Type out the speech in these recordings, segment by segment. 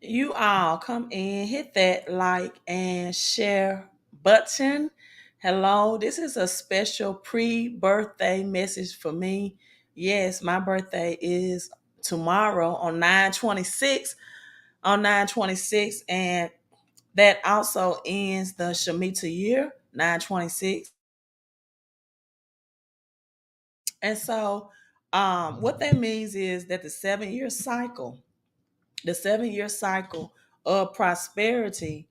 You all come in, hit that like and share button. Hello, this is a special pre birthday message for me. Yes, my birthday is tomorrow on 9/26, on 9/26, and that also ends the Shemitah year, 9/26. And so, what that means is that the 7 year cycle of prosperity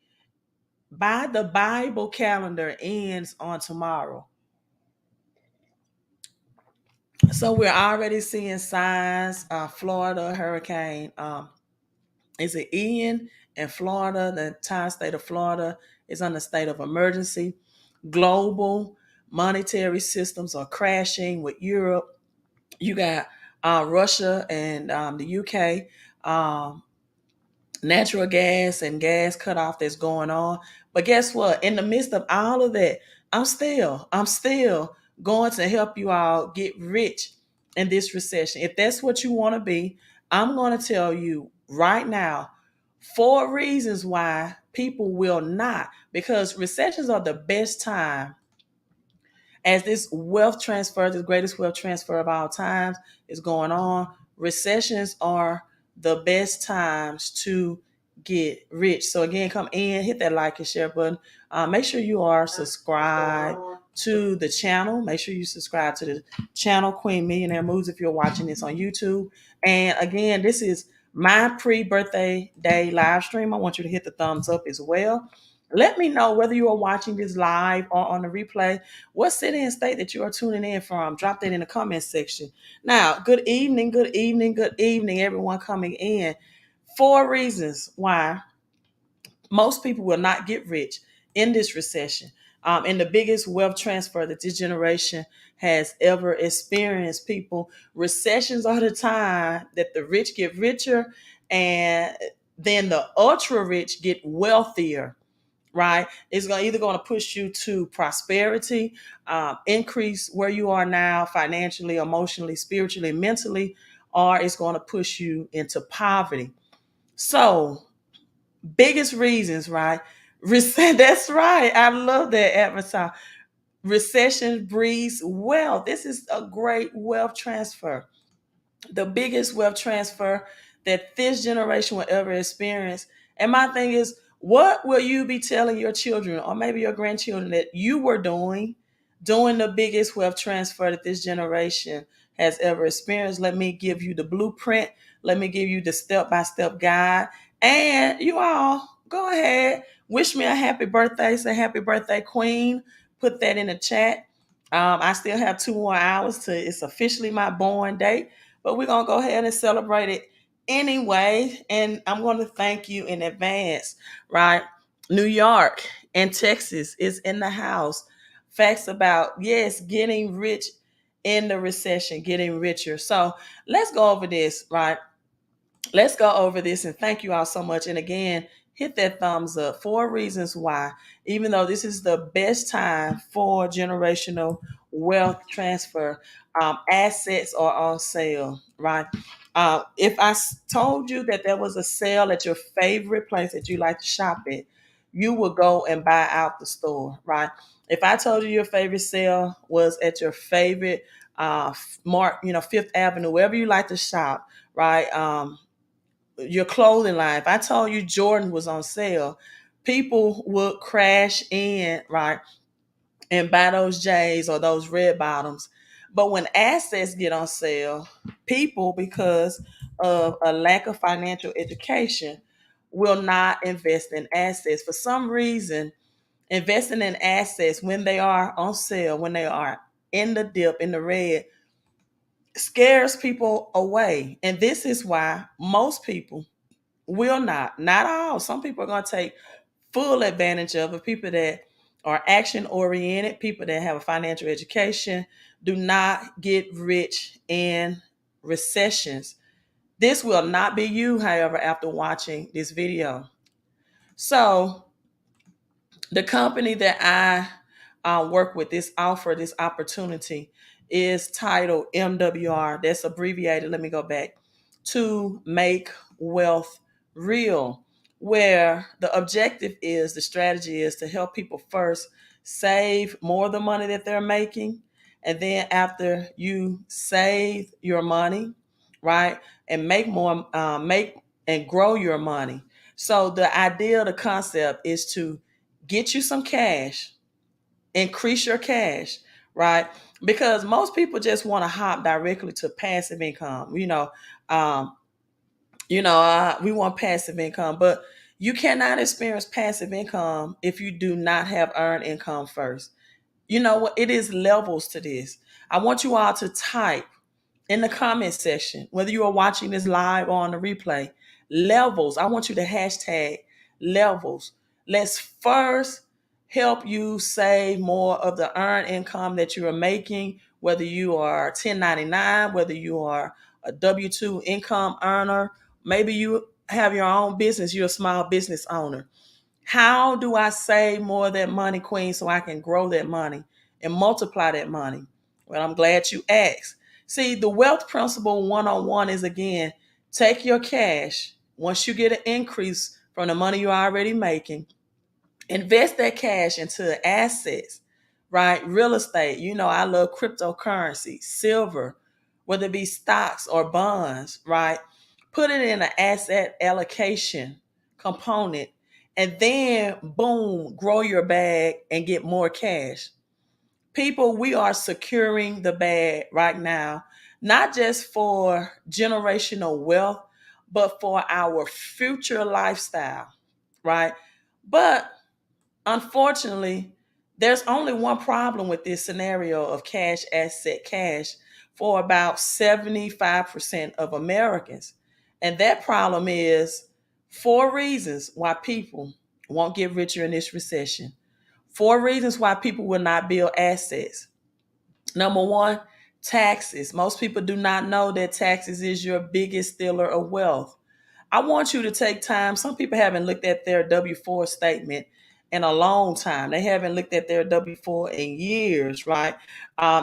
by the Bible calendar ends on tomorrow. So we're already seeing signs. Florida hurricane is it Ian in Florida? The entire state of Florida is under state of emergency. Global monetary systems are crashing with Europe. You got Russia and the UK. Um, Natural gas and gas cutoff that's going on. But guess what? In the midst of all of that, I'm still going to help you all get rich in this recession. If that's what you want to be, I'm going to tell you right now 4 reasons why people will not, because recessions are the best time as this wealth transfer, the greatest wealth transfer of all times, is going on. Recessions are the best times to get rich. So again, come in, hit that like and share button. Make sure you are subscribed to the channel. Make sure you subscribe to the channel Queen Millionaire Moves if you're watching this on YouTube. And again, this is my pre-birthday day live stream. I want you to hit the thumbs up as well. Let me know whether you are watching this live or on the replay. What city and state that you are tuning in from? Drop that in the comment section. Now, good evening, good evening, good evening, everyone coming in. 4 reasons why most people will not get rich in this recession. And the biggest wealth transfer that this generation has ever experienced. People, recessions are the time that the rich get richer and then the ultra rich get wealthier, right? It's either going to push you to prosperity, increase where you are now financially, emotionally, spiritually, mentally, or it's going to push you into poverty. So, biggest reasons, right? That's right. I love that avatar. Recession breeds wealth. This is a great wealth transfer, the biggest wealth transfer that this generation will ever experience. And my thing is, what will you be telling your children or maybe your grandchildren that you were doing the biggest wealth transfer that this generation has ever experienced? Let me give you the blueprint. Let me give you the step-by-step guide. And you all go ahead, wish me a happy birthday. Say happy birthday, Queen. Put that in the chat. I still have 2 more hours to it's officially my born date, but we're gonna go ahead and celebrate it anyway. And I'm gonna thank you in advance, right? New York and Texas is in the house. Facts about, yes, getting rich in the recession, getting richer. So let's go over this, right? Let's go over this and thank you all so much. And again, hit that thumbs up. 4 reasons why, even though this is the best time for generational wealth transfer, assets are on sale, right? If told you that there was a sale at your favorite place that you like to shop at, you would go and buy out the store, right? If I told you your favorite sale was at your favorite Fifth Avenue, wherever you like to shop, right? Your clothing line. If I told you Jordan was on sale, people would crash in, right, and buy those J's or those red bottoms. But when assets get on sale, people, because of a lack of financial education, will not invest in assets. For some reason, investing in assets when they are on sale, when they are in the dip, in the red, scares people away. And this is why most people will not all. Some people are going to take full advantage of it. People that are action oriented, people that have a financial education, do not get rich in recessions. This will not be you, however, after watching this video. So, the company that I work with, this opportunity is titled MWR. That's abbreviated. Let me go back to Make Wealth real, where the objective is, the strategy is to help people first save more of the money that they're making. And then after you save your money, right, and make more, make and grow your money. So the idea, the concept is to get you some cash, increase your cash, right? Because most people just want to hop directly to passive income. Um, we want passive income, but you cannot experience passive income if you do not have earned income first. You know what? It is levels to this. I want you all to type in the comment section, whether you are watching this live or on the replay, levels. I want you to hashtag levels. Let's first help you save more of the earned income that you are making, whether you are 1099, whether you are a W 2 income earner, maybe you have your own business, you're a small business owner. How do I save more of that money, Queen, so I can grow that money and multiply that money? Well, I'm glad you asked. See, the wealth principle 101 is, again, take your cash. Once you get an increase from the money you're already making, invest that cash into assets, right? Real estate. I love cryptocurrency, silver, whether it be stocks or bonds, right? Put it in an asset allocation component, and then boom, grow your bag and get more cash. People, we are securing the bag right now, not just for generational wealth, but for our future lifestyle, right? But unfortunately, there's only one problem with this scenario of cash, asset, cash for about 75% of Americans. And that problem is four reasons why people won't get richer in this recession. Four reasons why people will not build assets. Number one, taxes. Most people do not know that taxes is your biggest stealer of wealth. I want you to take time. Some people haven't looked at their W 4 statement in a long time. They haven't looked at their W 4 in years, right?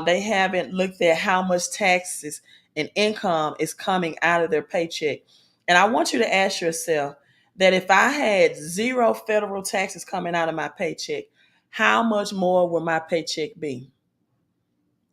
They haven't looked at how much taxes and income is coming out of their paycheck. And I want you to ask yourself that if I had zero federal taxes coming out of my paycheck, how much more would my paycheck be?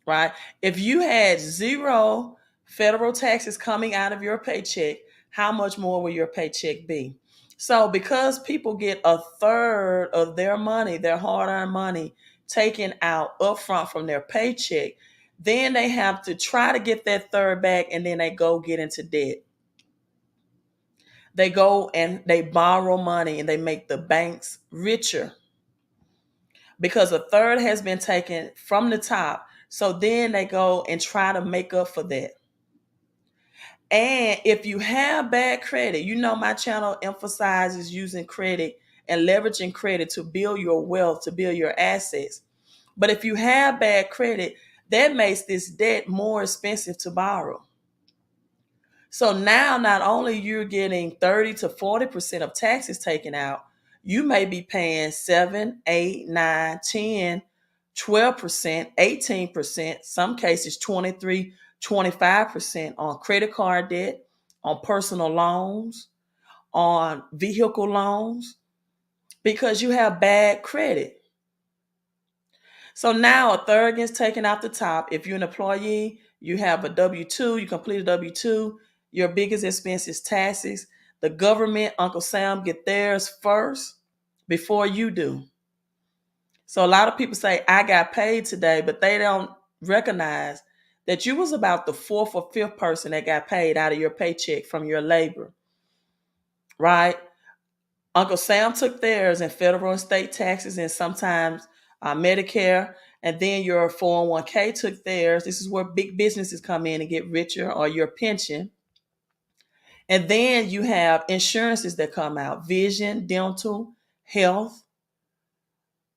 Right? If you had zero federal taxes coming out of your paycheck, how much more will your paycheck be? So, because people get a third of their money, their hard earned money, taken out upfront from their paycheck, then they have to try to get that third back, and then they go get into debt. They go and they borrow money and they make the banks richer because a third has been taken from the top. So then they go and try to make up for that. And if you have bad credit, my channel emphasizes using credit and leveraging credit to build your wealth, to build your assets. But if you have bad credit, that makes this debt more expensive to borrow. So now not only you're getting 30 to 40% of taxes taken out, you may be paying 7, 8, 9, 10, 12%, 18%, some cases 23, 25% on credit card debt, on personal loans, on vehicle loans, because you have bad credit. So now a third gets taken out the top. If you're an employee, you have a W-2, you complete a W-2, your biggest expense is taxes. The government, Uncle Sam, get theirs first before you do. So a lot of people say, I got paid today, but they don't recognize that you was about the fourth or fifth person that got paid out of your paycheck from your labor, right? Uncle Sam took theirs in federal and state taxes and sometimes Medicare, and then your 401k took theirs. This is where big businesses come in and get richer, or your pension. And then you have insurances that come out, vision, dental, health,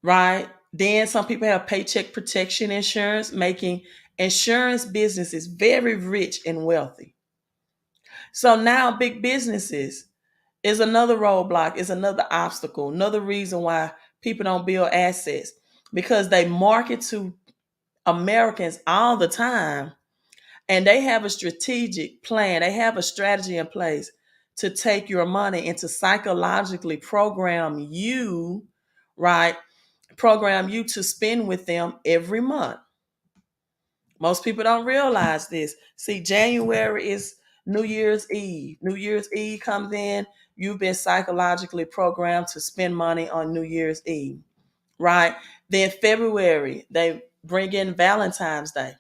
right? Then some people have paycheck protection insurance, making insurance businesses very rich and wealthy. So now big businesses is another roadblock, is another obstacle, another reason why people don't build assets, because they market to Americans all the time and they have a strategic plan. They have a strategy in place to take your money and to psychologically program you, right? Program you to spend with them every month. Most people don't realize this. See, January is New Year's Eve. New Year's Eve comes in, you've been psychologically programmed to spend money on New Year's Eve, right? Then February, they bring in Valentine's Day.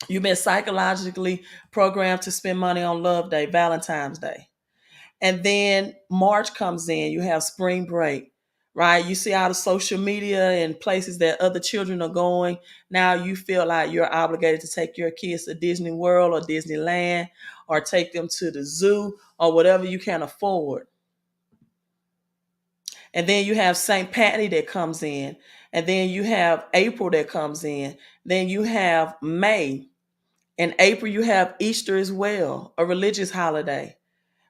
You've been psychologically programmed to spend money on Love Day, Valentine's Day. And then March comes in, you have spring break, right? You see all the social media and places that other children are going. Now you feel like you're obligated to take your kids to Disney World or Disneyland or take them to the zoo or whatever you can afford. And then you have St. Patty that comes in. And then you have April that comes in. Then you have May. In April, you have Easter as well, a religious holiday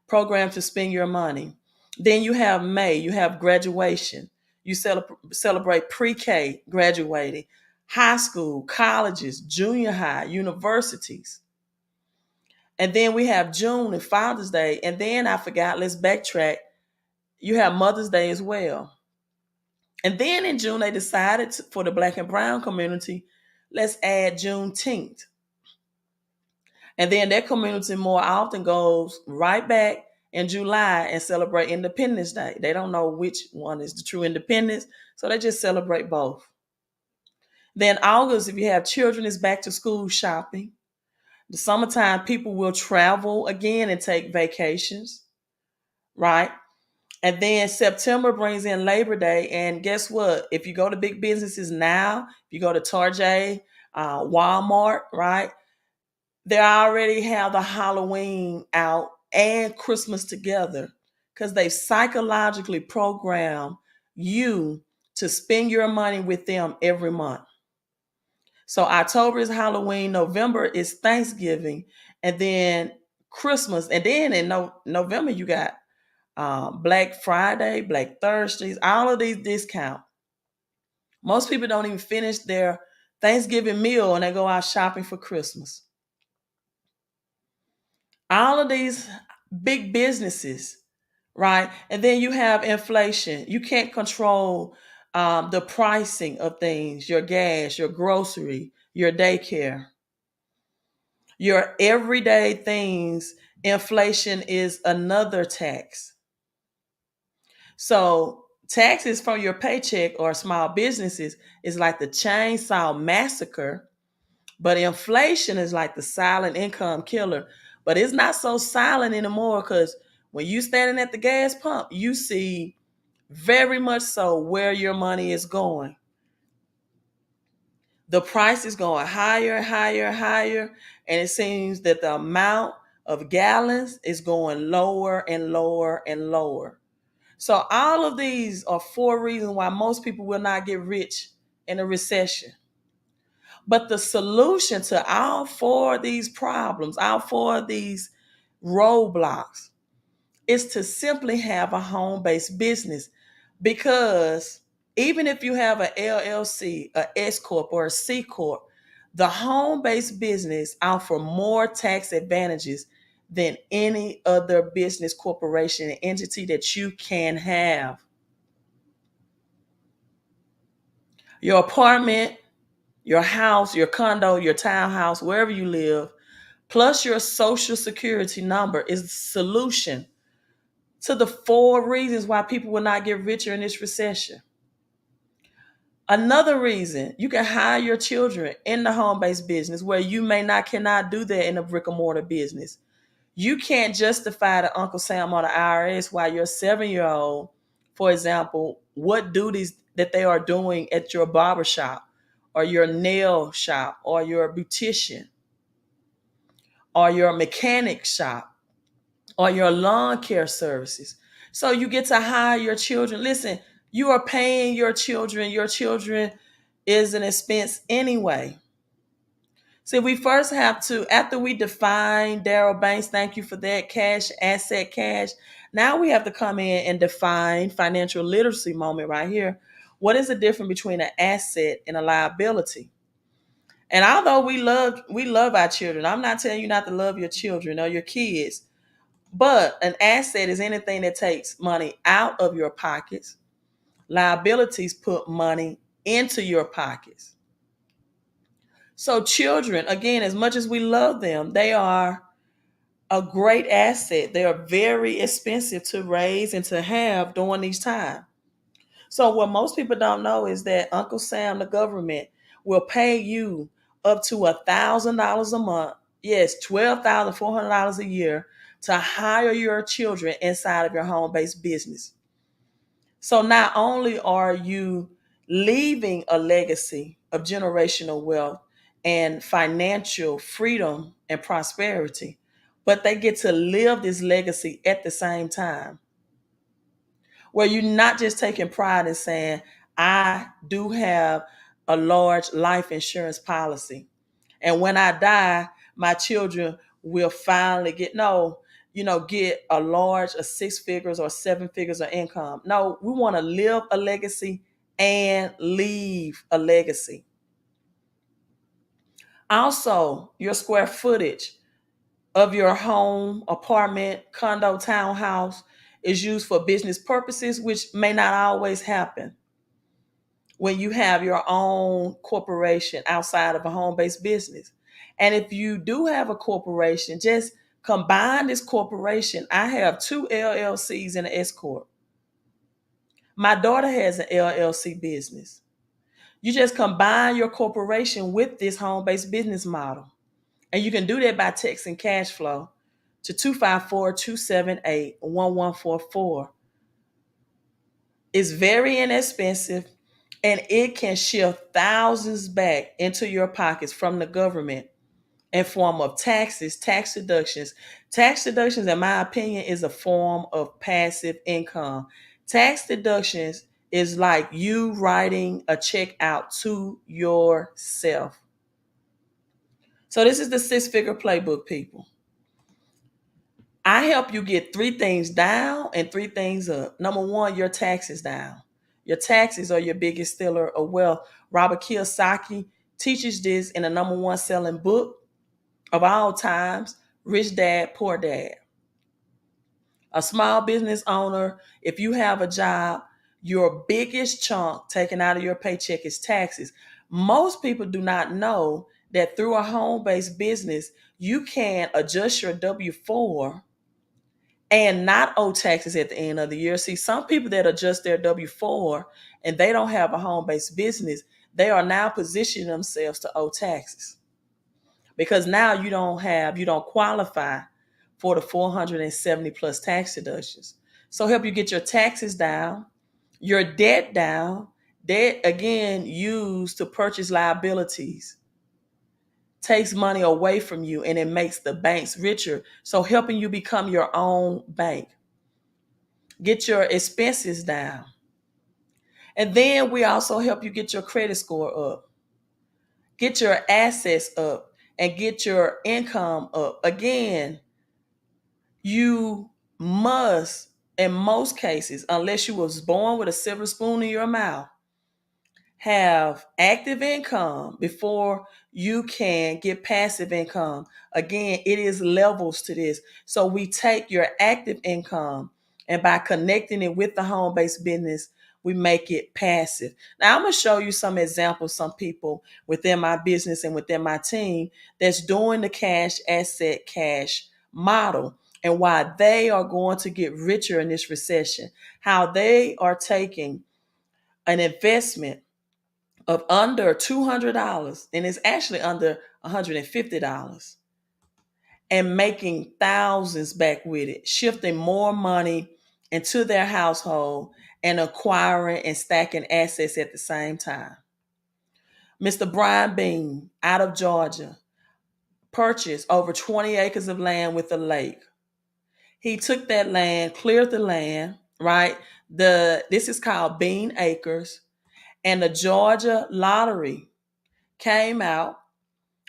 program to spend your money. Then you have May, you have graduation. You celebrate pre-K graduating, high school, colleges, junior high, universities. And then we have June and Father's Day. And then I forgot, let's backtrack. You have Mother's Day as well. And then in June, they decided for the Black and Brown community, let's add Juneteenth. And then that community more often goes right back in July and celebrate Independence Day. They don't know which one is the true independence, so they just celebrate both. Then August, if you have children, is back to school shopping. The summertime, people will travel again and take vacations, right? And then September brings in Labor Day. And guess what? If you go to big businesses now, if you go to Target, Walmart, right? They already have the Halloween out and Christmas together because they psychologically program you to spend your money with them every month. So October is Halloween, November is Thanksgiving, and then Christmas. And then in November, you got Black Friday, Black Thursdays, all of these discounts. Most people don't even finish their Thanksgiving meal and they go out shopping for Christmas. All of these big businesses, right? And then you have inflation. You can't control the pricing of things, your gas, your grocery, your daycare, your everyday things. Inflation is another tax. So taxes from your paycheck or small businesses is like the chainsaw massacre. But inflation is like the silent income killer. But it's not so silent anymore because when you standing at the gas pump, you see very much so where your money is going. The price is going higher, higher, higher. And it seems that the amount of gallons is going lower and lower and lower. So all of these are four reasons why most people will not get rich in a recession. But the solution to all four of these problems, all four of these roadblocks, is to simply have a home-based business. Because even if you have an LLC, a S Corp, or a C Corp, the home-based business offer more tax advantages than any other business, corporation, and entity that you can have. Your apartment, your house, your condo, your townhouse, wherever you live, plus your social security number is the solution to the four reasons why people will not get richer in this recession. Another reason, you can hire your children in the home-based business where you cannot do that in a brick and mortar business. You can't justify to Uncle Sam or the IRS why your 7-year-old, for example, what duties that they are doing at your barbershop or your nail shop or your beautician or your mechanic shop or your lawn care services. So you get to hire your children. Listen, you are paying your children. Your children is an expense anyway. See, we first have to, after we define Daryl Banks, thank you for that, cash, asset, cash. Now we have to come in and define financial literacy moment right here. What is the difference between an asset and a liability? And although we love our children, I'm not telling you not to love your children or your kids, But an asset is anything that takes money out of your pockets. Liabilities put money into your pockets. So children, again, as much as we love them, they are a great asset. They are very expensive to raise and to have during these times. So what most people don't know is that Uncle Sam, the government, will pay you up to $1,000 a month. Yes, $12,400 a year to hire your children inside of your home-based business. So not only are you leaving a legacy of generational wealth and financial freedom and prosperity, but they get to live this legacy at the same time, where you're not just taking pride in saying, I do have a large life insurance policy. And when I die, my children will finally get a large, a six figures or seven figures of income. No, we want to live a legacy and leave a legacy. Also, your square footage of your home, apartment, condo, townhouse is used for business purposes, which may not always happen when you have your own corporation outside of a home-based business. And if you do have a corporation, just combine this corporation. I have two LLCs and an S corp. My daughter has an LLC business. You just combine your corporation with this home-based business model. And you can do that by texting cash flow to 254-278-1144. It's very inexpensive, and it can shift thousands back into your pockets from the government in form of taxes, tax deductions. Tax deductions, in my opinion, is a form of passive income. Tax deductions is like you writing a check out to yourself. So this is the six-figure playbook, people. I help you get three things down and three things up. Number one, your taxes down. Your taxes are your biggest stealer of wealth. Robert Kiyosaki teaches this in the number one selling book of all times, Rich Dad, Poor Dad. A small business owner, if you have a job, your biggest chunk taken out of your paycheck is taxes. Most people do not know that through a home-based business, you can adjust your W-4 and not owe taxes at the end of the year. See, some people that adjust their W-4 and they don't have a home-based business, they are now positioning themselves to owe taxes, because now you don't qualify for the 470 plus tax deductions. So help you get your taxes down, your debt down. Debt, again, used to purchase liabilities, takes money away from you and it makes the banks richer. So helping you become your own bank. Get your expenses down. And then we also help you get your credit score up, get your assets up, and get your income up. Again, you must, in most cases, unless you was born with a silver spoon in your mouth, have active income before you can get passive income. Again, it is levels to this. So we take your active income, and by connecting it with the home-based business, we make it passive. Now I'm going to show you some examples, some people within my business and within my team that's doing the cash asset cash model, and why they are going to get richer in this recession, how they are taking an investment of under $200, and it's actually under $150, and making thousands back with it, shifting more money into their household and acquiring and stacking assets at the same time. Mr. Brian Bean out of Georgia purchased over 20 acres of land with a lake. He took that land, cleared the land, right? This is called Bean Acres, and the Georgia lottery came out,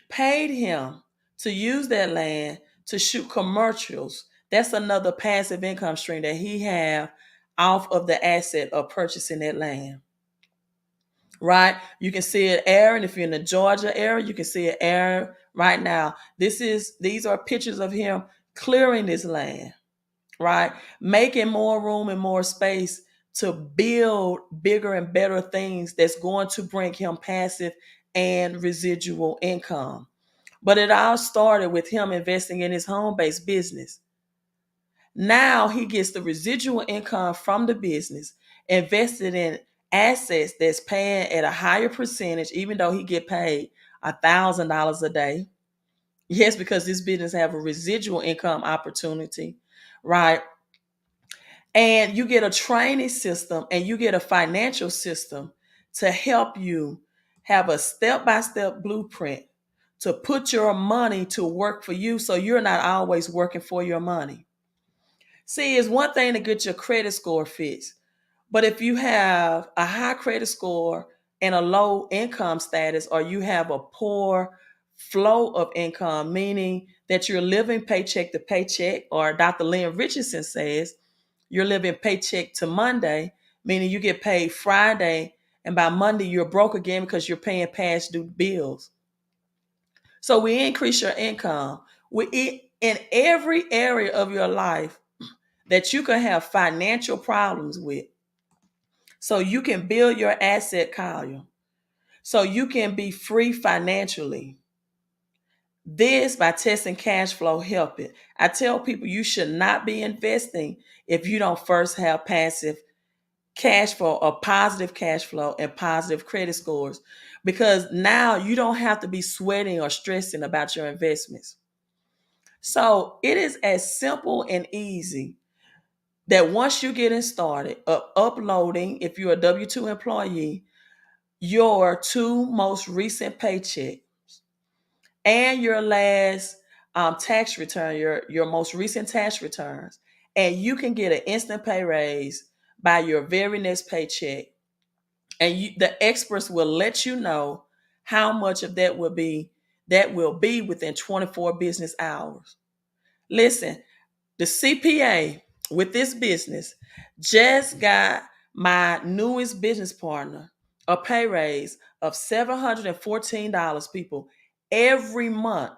paid him to use that land to shoot commercials. That's another passive income stream that he have off of the asset of purchasing that land. Right? You can see it airing. If you're in the Georgia area, you can see it airing right now. These are pictures of him clearing this land. right? Making more room and more space to build bigger and better things that's going to bring him passive and residual income. But it all started with him investing in his home based business. Now he gets the residual income from the business invested in assets that's paying at a higher percentage, even though he get paid $1,000 a day. Yes, because this business have a residual income opportunity, right? And you get a training system and you get a financial system to help you have a step-by-step blueprint to put your money to work for you so you're not always working for your money. See, it's one thing to get your credit score fixed, but if you have a high credit score and a low income status, or you have a poor flow of income, meaning that you're living paycheck to paycheck, or Dr. Lynn Richardson says, you're living paycheck to Monday, meaning you get paid Friday, and by Monday you're broke again because you're paying past due bills. So we increase your income. In every area of your life that you can have financial problems with. So you can build your asset column. So you can be free financially. This by testing cash flow help it. I tell people you should not be investing if you don't first have passive cash flow or positive cash flow and positive credit scores, because now you don't have to be sweating or stressing about your investments. So it is as simple and easy that once you getting started uploading, if you're a W-2 employee, your two most recent paycheck and your last tax return, your most recent tax returns, and you can get an instant pay raise by your very next paycheck. And the experts will let you know how much of that will be within 24 business hours. Listen, the CPA with this business just got my newest business partner a pay raise of $714, people, every month.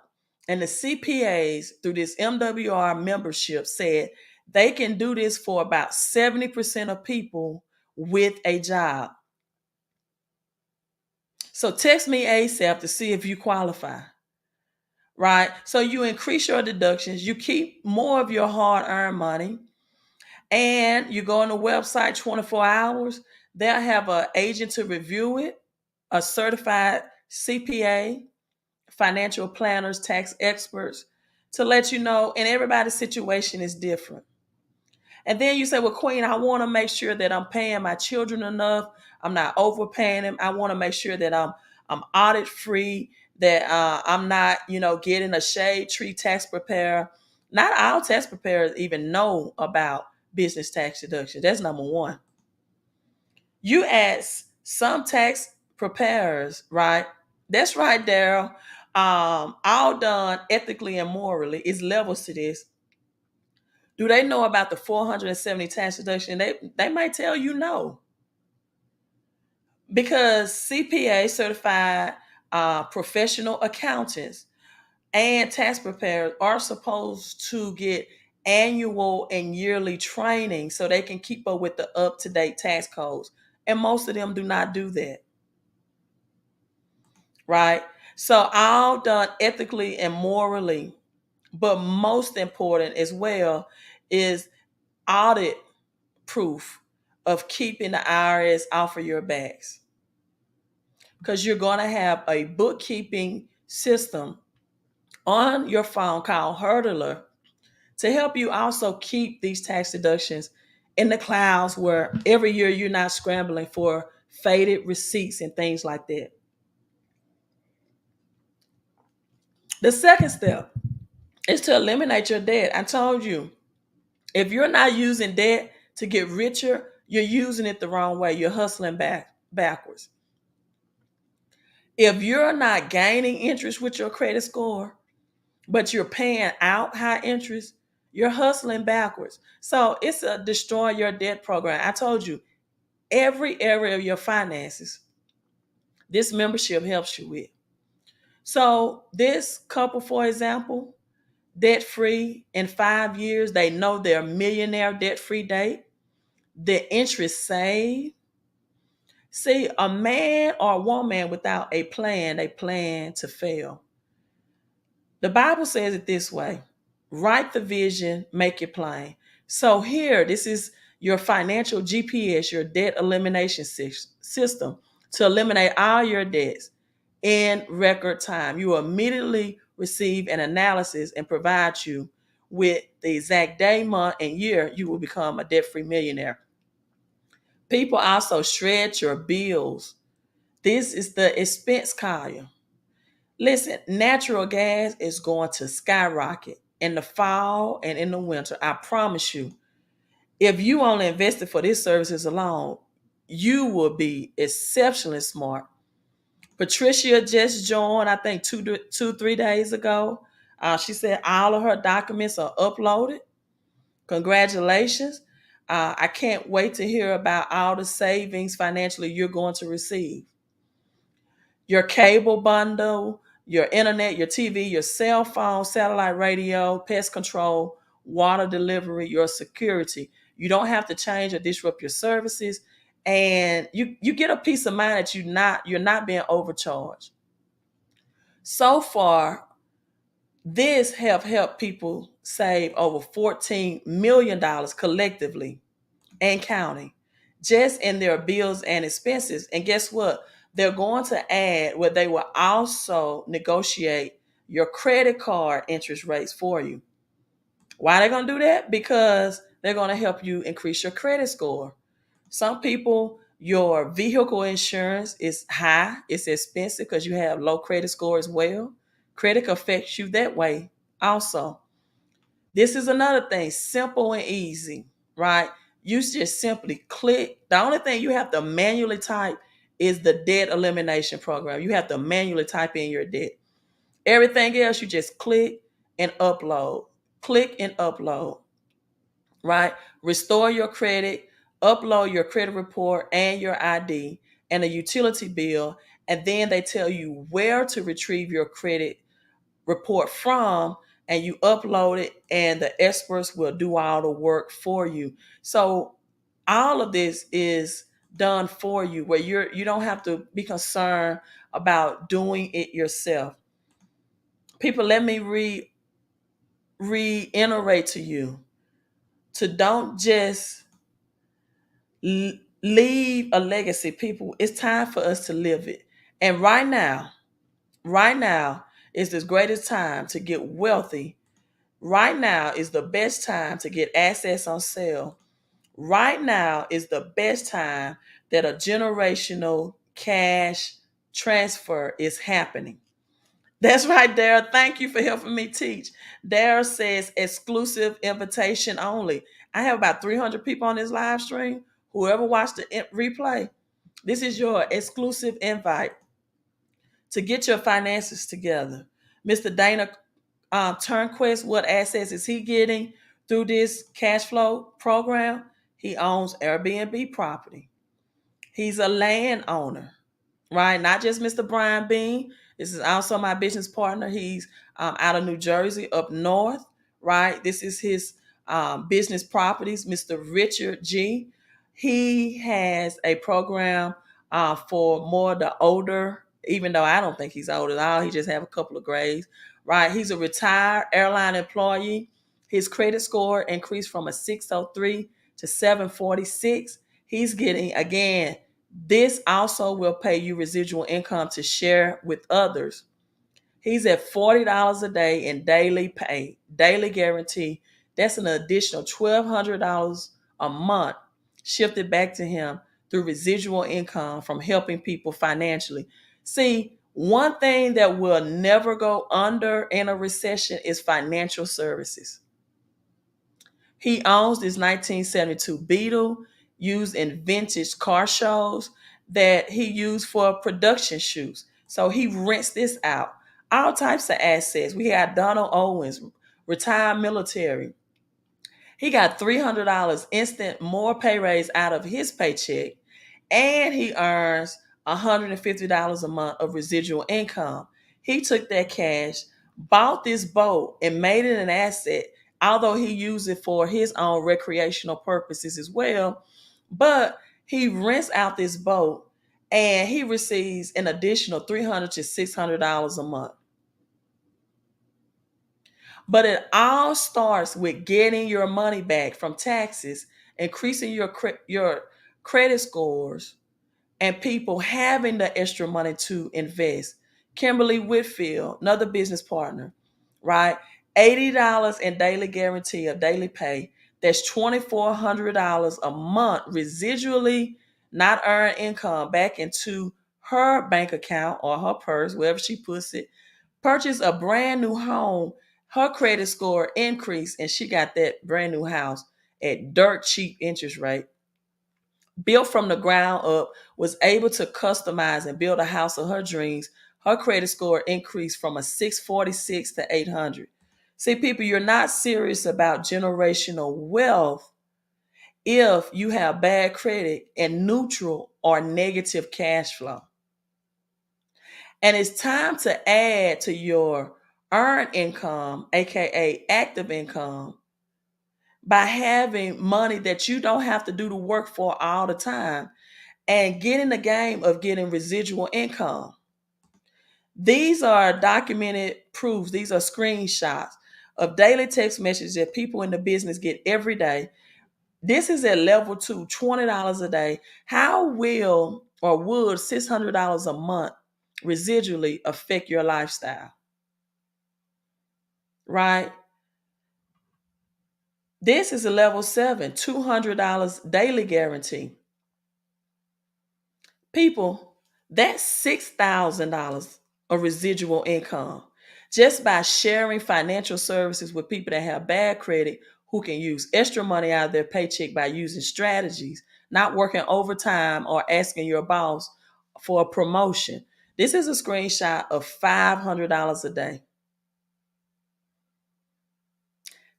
And the CPAs through this MWR membership said they can do this for about 70% of people with a job. So text me ASAP to see if you qualify. Right? So you increase your deductions, you keep more of your hard-earned money, and you go on the website 24 hours. They'll have an agent to review it, a certified CPA, financial planners, tax experts to let you know. And everybody's situation is different. And then you say, well, Queen, I want to make sure that I'm paying my children enough. I'm not overpaying them. I want to make sure that I'm audit free, that I'm not, getting a shade tree tax preparer. Not all tax preparers even know about business tax deduction. That's number one. You ask some tax preparers, right? That's right, Daryl. All done ethically and morally. Is levels to this. Do they know about the 470 tax deduction? They might tell you no. Because CPA certified professional accountants and tax preparers are supposed to get annual and yearly training so they can keep up with the up-to-date tax codes. And most of them do not do that. Right? So all done ethically and morally. But most important as well is audit proof of keeping the IRS off of your backs. Because you're going to have a bookkeeping system on your phone called Hurdler to help you also keep these tax deductions in the clouds, where every year you're not scrambling for faded receipts and things like that. The second step is to eliminate your debt. I told you, if you're not using debt to get richer, you're using it the wrong way. You're hustling backwards. If you're not gaining interest with your credit score, but you're paying out high interest, you're hustling backwards. So it's a destroy your debt program. I told you, every area of your finances, this membership helps you with. So this couple, for example, debt free in 5 years. They know they're millionaire debt free date. The interest saved. See, a man or a woman without a plan, they plan to fail. The Bible says it this way: write the vision, make it plain. So, here, this is your financial GPS, your debt elimination system to eliminate all your debts in record time. You will immediately receive an analysis and provide you with the exact day, month, and year you will become a debt free millionaire. People also shred your bills. This is the expense column. Listen, natural gas is going to skyrocket in the fall and in the winter. I promise you. If you only invested for these services alone, you will be exceptionally smart. Patricia just joined, I think 3 days ago. She said all of her documents are uploaded. Congratulations. I can't wait to hear about all the savings financially you're going to receive. Your cable bundle, your internet, your TV, your cell phone, satellite radio, pest control, water delivery, your security. You don't have to change or disrupt your services, and you get a peace of mind that you're not being overcharged. So far, this have helped people save over $14 million collectively and counting just in their bills and expenses. And guess what? They're going to add where they will also negotiate your credit card interest rates for you. Why are they going to do that? Because they're going to help you increase your credit score. Some people, your vehicle insurance is high, it's expensive because you have low credit score as well. Credit affects you that way also. This is another thing, simple and easy, right? You just simply click. The only thing you have to manually type is the debt elimination program. You have to manually type in your debt. Everything else, you just click and upload. Click and upload, right? Restore your credit, upload your credit report and your ID and a utility bill. And then they tell you where to retrieve your credit report from, and you upload it, and the experts will do all the work for you. So all of this is done for you, where you don't have to be concerned about doing it yourself. People, let me reiterate to you to don't just leave a legacy. People, it's time for us to live it. And right now is the greatest time to get wealthy. Right now is the best time to get assets on sale. Right now is the best time that a generational cash transfer is happening. That's right, Dara. Thank you for helping me teach. Dara says exclusive invitation only. I have about 300 people on this live stream. Whoever watched the replay, this is your exclusive invite to get your finances together. Mr. Dana Turnquist, what assets is he getting through this cash flow program? He owns Airbnb property. He's a landowner, right? Not just Mr. Brian Bean. This is also my business partner. He's out of New Jersey, up north, right? This is his business properties, Mr. Richard G. He has a program for more the older, even though I don't think he's old at all. He just have a couple of grades, right? He's a retired airline employee. His credit score increased from a 603 to 746. He's getting, again, this also will pay you residual income to share with others. He's at $40 a day in daily pay, daily guarantee. That's an additional $1,200 a month shifted back to him through residual income from helping people financially. See, one thing that will never go under in a recession is financial services. He owns this 1972 Beetle used in vintage car shows that he used for production shoots. So he rents this out. All types of assets. We had Donald Owens, retired military. He got $300 instant more pay raise out of his paycheck, and he earns $150 a month of residual income. He took that cash, bought this boat and made it an asset, although he used it for his own recreational purposes as well. But he rents out this boat and he receives an additional $300 to $600 a month. But it all starts with getting your money back from taxes, increasing your credit scores, and people having the extra money to invest. Kimberly Whitfield, another business partner, right? $80 in daily guarantee of daily pay. That's $2,400 a month residually, not earned income, back into her bank account or her purse, wherever she puts it. Purchase a brand new home. Her credit score increased, and she got that brand new house at dirt cheap interest rate, built from the ground up, was able to customize and build a house of her dreams. Her credit score increased from a 646 to 800. See, people, you're not serious about generational wealth if you have bad credit and neutral or negative cash flow. And it's time to add to your earned income, aka active income, by having money that you don't have to do the work for all the time, and get in the game of getting residual income. These are documented proofs, these are screenshots of daily text messages that people in the business get every day. This is at level 2, $20 a day. How will or would $600 a month residually affect your lifestyle? Right? This is a level 7, $200 daily guarantee. People, that's $6,000 of residual income just by sharing financial services with people that have bad credit, who can use extra money out of their paycheck by using strategies, not working overtime or asking your boss for a promotion. This is a screenshot of $500 a day,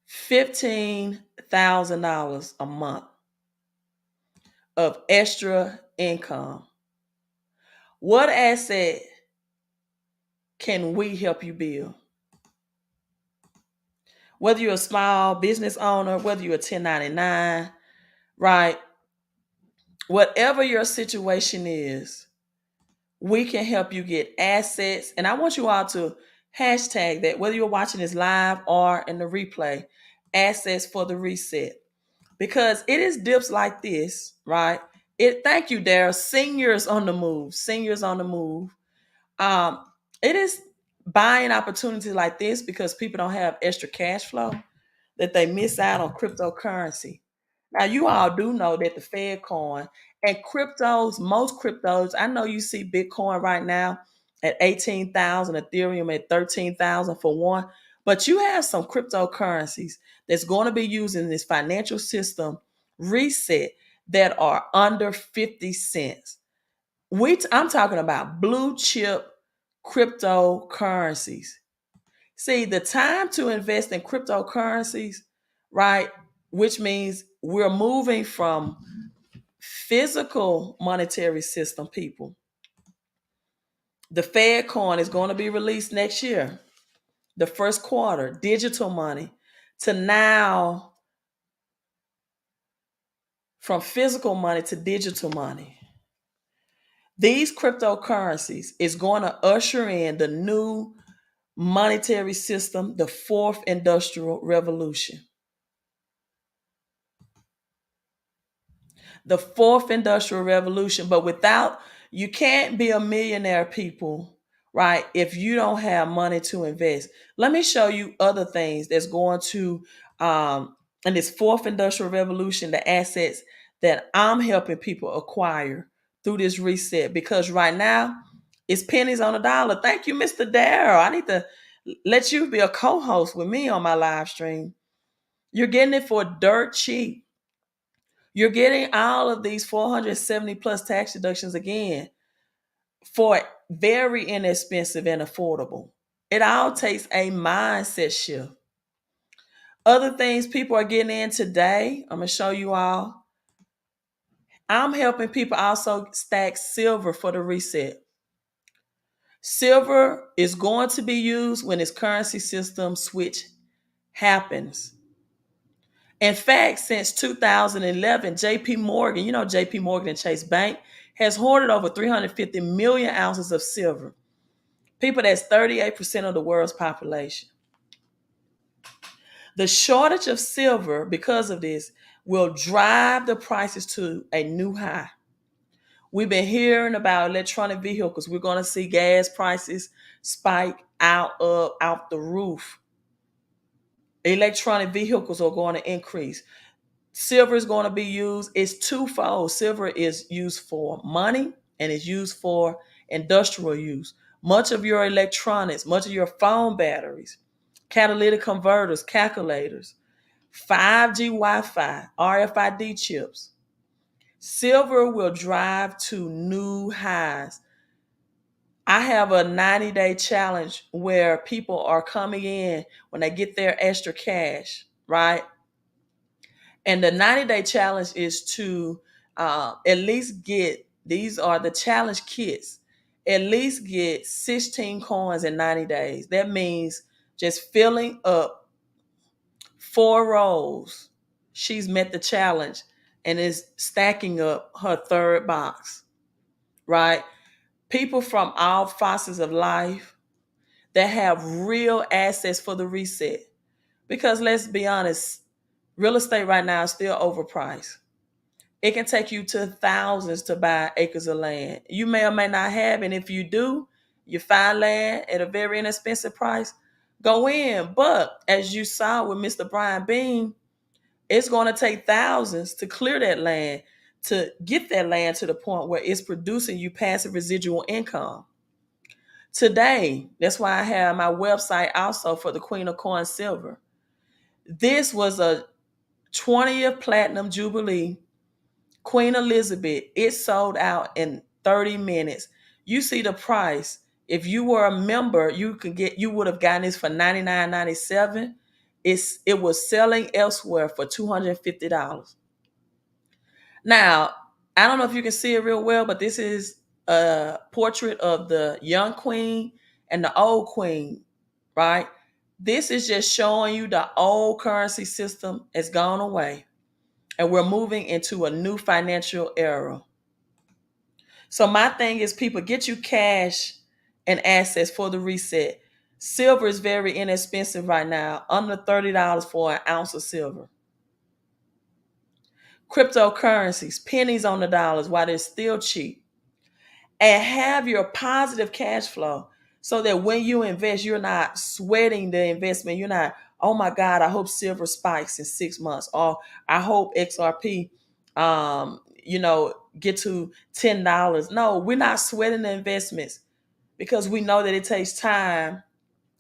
$15,000 a month of extra income. What asset can we help you build? Whether you're a small business owner, whether you're a 1099, right? Whatever your situation is, we can help you get assets. And I want you all to hashtag that, whether you're watching this live or in the replay, assets for the reset. Because it is dips like this, right? Thank you, Daryl. Seniors on the move. Seniors on the move. Um, it is buying opportunities like this because people don't have extra cash flow, that they miss out on cryptocurrency. Now, you all do know that the Fed coin and cryptos, most cryptos, I know you see Bitcoin right now at 18,000, Ethereum at 13,000 for one, but you have some cryptocurrencies that's going to be using this financial system reset that are under 50 cents. I'm talking about blue chip cryptocurrencies. See, the time to invest in cryptocurrencies, right? Which means we're moving from physical monetary system, people. The Fed coin is going to be released next year, the first quarter, digital money, to now from physical money to digital money. These cryptocurrencies is going to usher in the new monetary system, the fourth industrial revolution. The fourth industrial revolution. But without, you can't be a millionaire, people, right, if you don't have money to invest. Let me show you other things that's going to, in this fourth industrial revolution, the assets that I'm helping people acquire through this reset. Because right now, it's pennies on a dollar. Thank you, Mr. Darrell. I need to let you be a co-host with me on my live stream. You're getting it for dirt cheap. You're getting all of these 470 plus tax deductions again for very inexpensive and affordable. It all takes a mindset shift. Other things people are getting in today, I'm going to show you all. I'm helping people also stack silver for the reset. Silver is going to be used when its currency system switch happens. In fact, since 2011, JP Morgan, JP Morgan and Chase Bank, has hoarded over 350 million ounces of silver. People, that's 38% of the world's population. The shortage of silver, because of this, will drive the prices to a new high. We've been hearing about electronic vehicles. We're going to see gas prices spike out the roof. Electronic vehicles are going to increase. Silver is going to be used. It's twofold. Silver is used for money and is used for industrial use. Much of your electronics, much of your phone batteries, catalytic converters, calculators, 5G Wi-Fi, RFID chips. Silver will drive to new highs. I have a 90-day challenge where people are coming in when they get their extra cash, right? And the 90-day challenge is to at least get, these are the challenge kits, at least get 16 coins in 90 days. That means just filling up 4 rows. She's met the challenge and is stacking up her third box, right? People from all facets of life that have real assets for the reset. Because let's be honest, real estate right now is still overpriced. It can take you to thousands to buy acres of land. You may or may not have, and if you do, you find land at a very inexpensive price, go in. But as you saw with Mr. Brian Bean, it's going to take thousands to clear that land, to get that land to the point where it's producing you passive residual income. Today, that's why I have my website also for the Queen of Coin Silver. This was a 20th Platinum Jubilee. Queen Elizabeth, it sold out in 30 minutes. You see the price. If you were a member, you would have gotten this for $99.97. It was selling elsewhere for $250. Now, I don't know if you can see it real well, but this is a portrait of the young queen and the old queen, right? This is just showing you the old currency system has gone away and we're moving into a new financial era. So my thing is, people, get you cash and assets for the reset. Silver is very inexpensive right now, under $30 for an ounce of silver. Cryptocurrencies, pennies on the dollars while they're still cheap. And have your positive cash flow so that when you invest, you're not sweating the investment. You're not, oh my God, I hope silver spikes in 6 months, or I hope XRP get to $10. No, we're not sweating the investments because we know that it takes time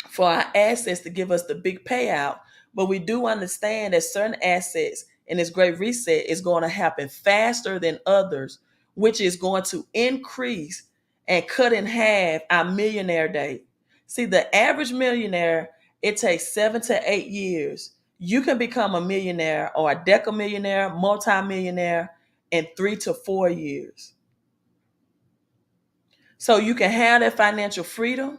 for our assets to give us the big payout. But we do understand that certain assets in this great reset is going to happen faster than others, which is going to increase and cut in half our millionaire date. See, the average millionaire, it takes 7 to 8 years. You can become a millionaire or a decamillionaire, multimillionaire in 3 to 4 years. So you can have that financial freedom.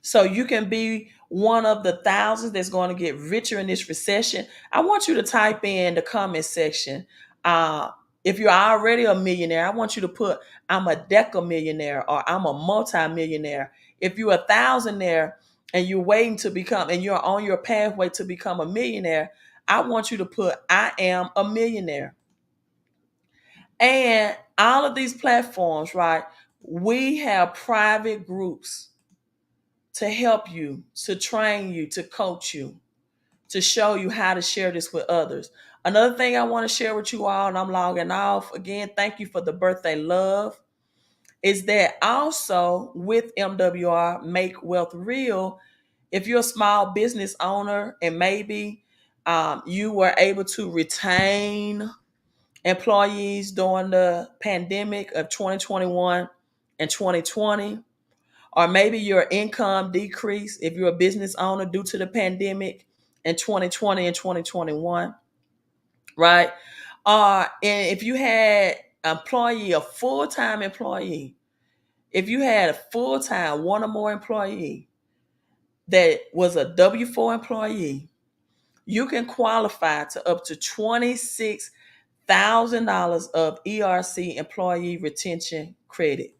So you can be one of the thousands that's going to get richer in this recession. I want you to type in the comment section. If you're already a millionaire, I want you to put, I'm a decamillionaire or I'm a multimillionaire. If you're a thousandaire and you're waiting to become, and you're on your pathway to become a millionaire, I want you to put, I am a millionaire. And all of these platforms, right? We have private groups to help you, to train you, to coach you, to show you how to share this with others. Another thing I want to share with you all, and I'm logging off. Again, thank you for the birthday love. Is that also with MWR, Make Wealth Real, if you're a small business owner and maybe you were able to retain employees during the pandemic of 2021 and 2020, or maybe your income decreased if you're a business owner due to the pandemic in 2020 and 2021, right? And if you had employee, a full-time employee, If you had a full-time one or more employee that was a W-4 employee, you can qualify to up to $26,000 of ERC employee retention credit.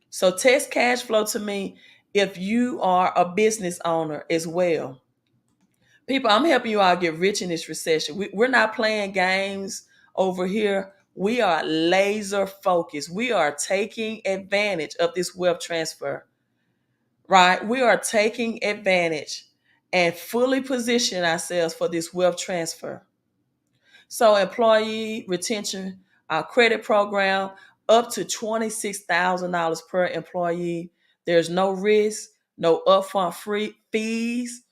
So text cash flow to me if you are a business owner as well. People, I'm helping you all get rich in this recession. We're not playing games over here. We are laser focused. We are taking advantage of this wealth transfer, right? We are taking advantage and fully position ourselves for this wealth transfer. So, employee retention credit program up to $26,000 per employee. There's no risk, no upfront free fees.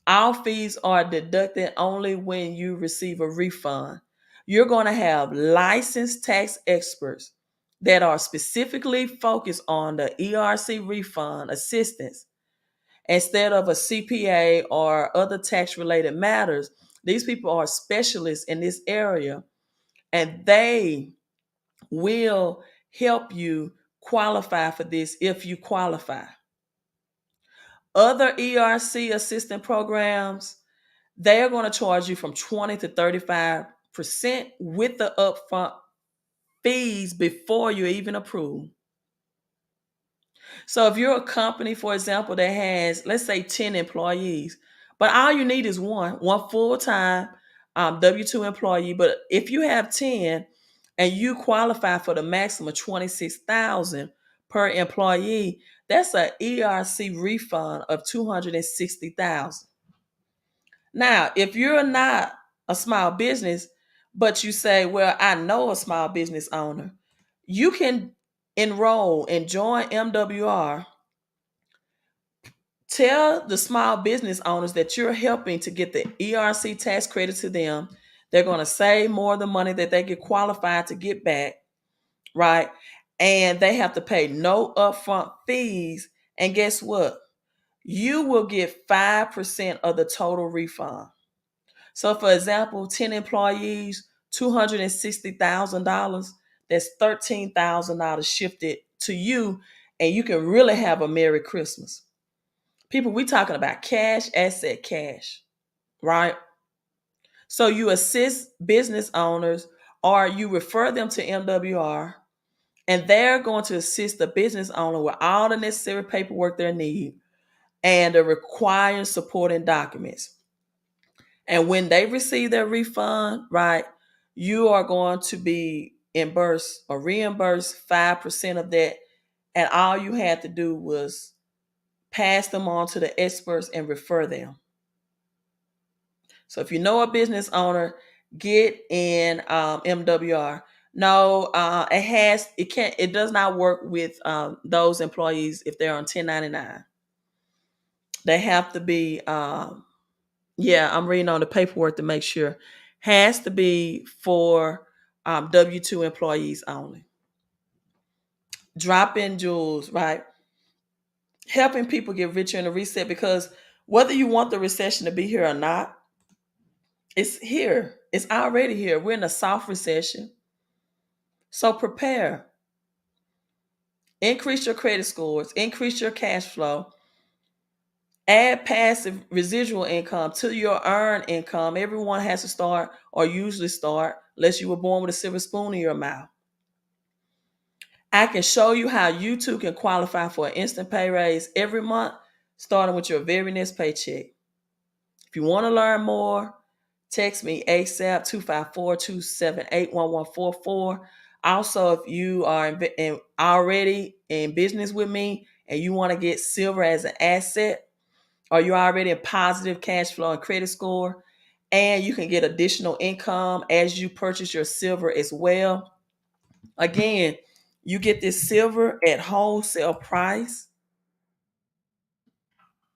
All fees are deducted only when you receive a refund. You're going to have licensed tax experts that are specifically focused on the ERC refund assistance instead of a CPA or other tax related matters. These people are specialists in this area and they will help you qualify for this if you qualify. Other ERC assistant programs, they are going to charge you from 20 to 35% with the upfront fees before you're even approved. So if you're a company, for example, that has, let's say, 10 employees, but all you need is one full-time W-2 employee. But if you have 10 and you qualify for the maximum of 26,000 per employee, that's an ERC refund of 260,000. Now, if you're not a small business, but you say, well, I know a small business owner, you can enroll and join MWR. Tell the small business owners that you're helping to get the ERC tax credit to them. They're going to save more of the money that they get qualified to get back, right? And they have to pay no upfront fees. And guess what? You will get 5% of the total refund. So, for example, 10 employees, $260,000, that's $13,000 shifted to you, and you can really have a Merry Christmas. People, we talking about cash, asset, cash, right? So you assist business owners or you refer them to MWR, and they're going to assist the business owner with all the necessary paperwork they need and the required supporting documents. And when they receive their refund, right, you are going to be reimbursed 5% of that. And all you had to do was pass them on to the experts and refer them. So if you know a business owner, get in MWR. No, it does not work with those employees if they're on 1099. They have to be I'm reading on the paperwork to make sure. Has to be for W-2 employees only. Drop in jewels, right? Helping people get richer in a reset, because whether you want the recession to be here or not, it's here. It's already here. We're in a soft recession. So prepare. Increase your credit scores, increase your cash flow, add passive residual income to your earned income. Everyone has to start or usually start, unless you were born with a silver spoon in your mouth. I can show you how you too can qualify for an instant pay raise every month, starting with your very next paycheck. If you want to learn more, text me ASAP 254-278-1144. Also, if you are already in business with me and you want to get silver as an asset, or you're already in positive cash flow and credit score, and you can get additional income as you purchase your silver as well. Again, you get this silver at wholesale price.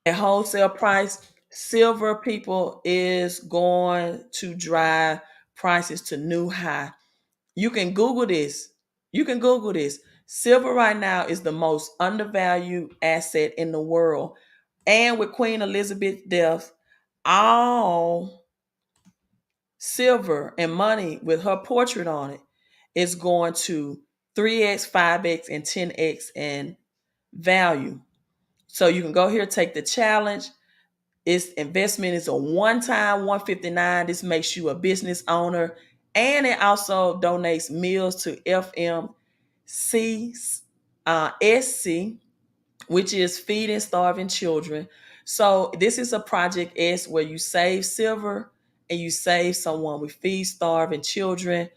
At wholesale price, silver, people, is going to drive prices to new high. You can Google this. You can Google this. Silver right now is the most undervalued asset in the world. And with Queen Elizabeth's death, all silver and money with her portrait on it is going to 3x, 5x, and 10x in value. So you can go here, take the challenge. Its investment is a one-time 159. This makes you a business owner, and it also donates meals to FMC SC, which is feeding starving children. So this is a Project S where you save silver and you save someone. We feed starving children.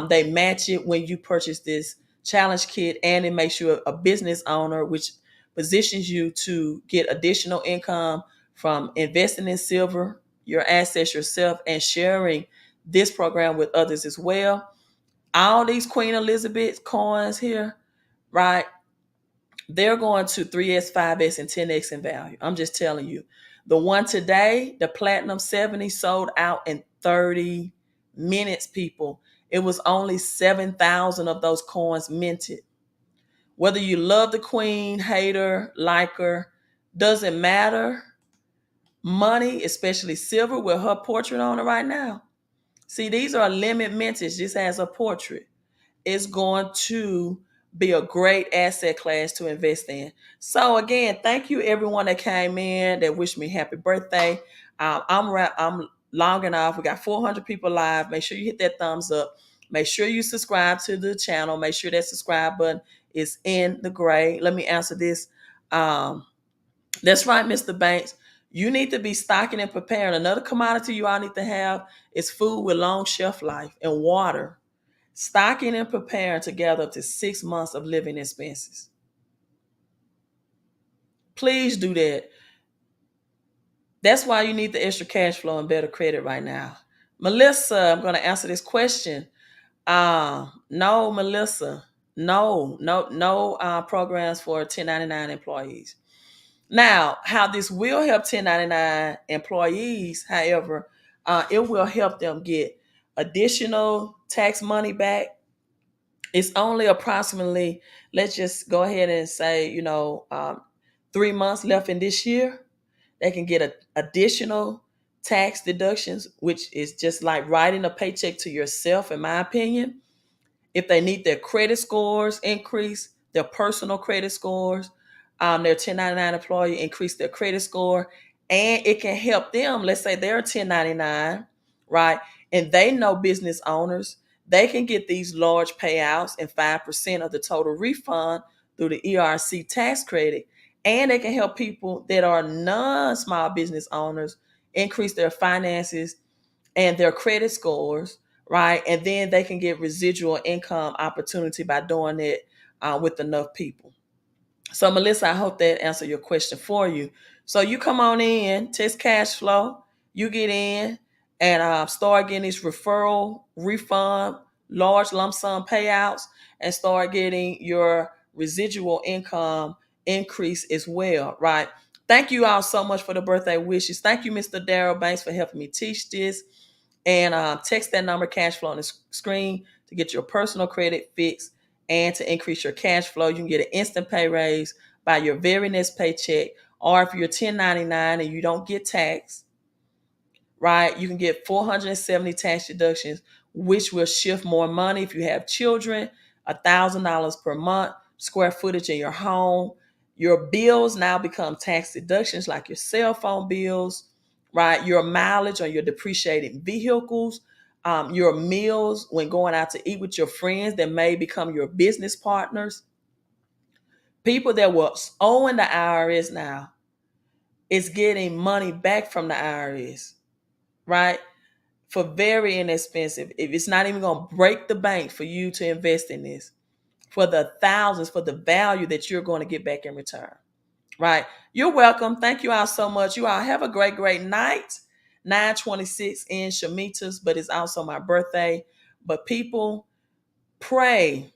They match it when you purchase this challenge kit, and it makes you a business owner, which positions you to get additional income from investing in silver, your assets yourself, and sharing this program with others as well. All these Queen Elizabeth coins here, right? They're going to 3x, 5x, and 10x in value. I'm just telling you. The one today, the Platinum 70, sold out in 30 minutes, people. It was only 7,000 of those coins minted. Whether you love the queen, hate her, like her, doesn't matter. Money, especially silver with her portrait on it right now. See, these are limit mintage. This has a portrait. Is going to be a great asset class to invest in. So again, thank you everyone that came in that wished me happy birthday. I'm logging off. We got 400 people live. Make sure you hit that thumbs up. Make sure you subscribe to the channel. Make sure that subscribe button is in the gray. Let me answer this. That's right, Mr. Banks. You need to be stocking and preparing. Another commodity you all need to have is food with long shelf life and water. Stocking and preparing to gather up to 6 months of living expenses. Please do that. That's why you need the extra cash flow and better credit right now. Melissa, I'm going to answer this question. No, Melissa. No programs for 1099 employees. Now, how this will help 1099 employees, however, it will help them get additional tax money back. It's only approximately, let's just go ahead and say, 3 months left in this year. They can get additional tax deductions, which is just like writing a paycheck to yourself, in my opinion. If they need their credit scores increase, their personal credit scores, their 1099 employee increase their credit score, and it can help them. Let's say they're 1099, right? And they know business owners. They can get these large payouts and 5% of the total refund through the ERC tax credit. And they can help people that are non-small business owners increase their finances and their credit scores, right? And then they can get residual income opportunity by doing it with enough people. So, Melissa, I hope that answered your question for you. So you come on in, test cash flow, you get in and start getting these referral, refund, large lump sum payouts, and start getting your residual income increase as well, right? Thank you all so much for the birthday wishes. Thank you, Mr. Darrell Banks, for helping me teach this. And text that number, cash flow, on the screen to get your personal credit fixed and to increase your cash flow. You can get an instant pay raise by your very next paycheck. Or if you're 1099 and you don't get taxed, right, you can get 470 tax deductions, which will shift more money. If you have children, $1,000 per month, square footage in your home. Your bills now become tax deductions, like your cell phone bills, right? Your mileage on your depreciated vehicles, your meals when going out to eat with your friends that may become your business partners. People that were owing the IRS now is getting money back from the IRS, right? For very inexpensive. If it's not even going to break the bank for you to invest in this, for the thousands, for the value that you're going to get back in return, right? You're welcome. Thank you all so much. You all have a great, great night. 9/26 in Shemitah's, but it's also my birthday. But people, pray,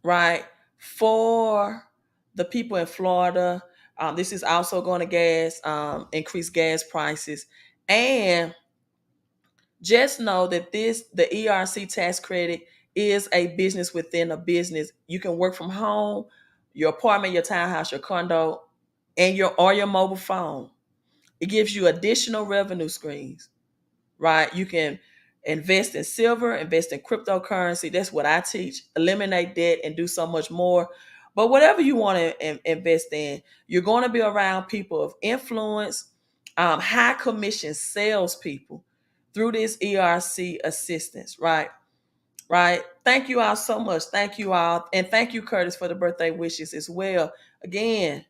right, for the people in Florida. This is also going to increase gas prices. And just know that the ERC tax credit is a business within a business. You can work from home, your apartment, your townhouse, your condo, and your mobile phone. It gives you additional revenue streams, right? You can Invest in silver, invest in cryptocurrency. That's what I teach. Eliminate debt and do so much more. But whatever you want to invest in, you're going to be around people of influence, high commission salespeople through this ERC assistance, right? Right. Thank you all so much. Thank you all. And thank you, Curtis, for the birthday wishes as well. Again,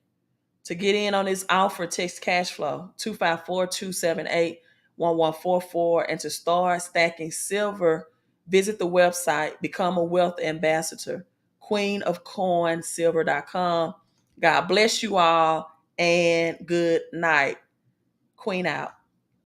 to get in on this offer, text cash flow 254-278-1144. And to start stacking silver, visit the website, become a wealth ambassador, queenofcoinsilver.com. God bless you all and good night. Queen out.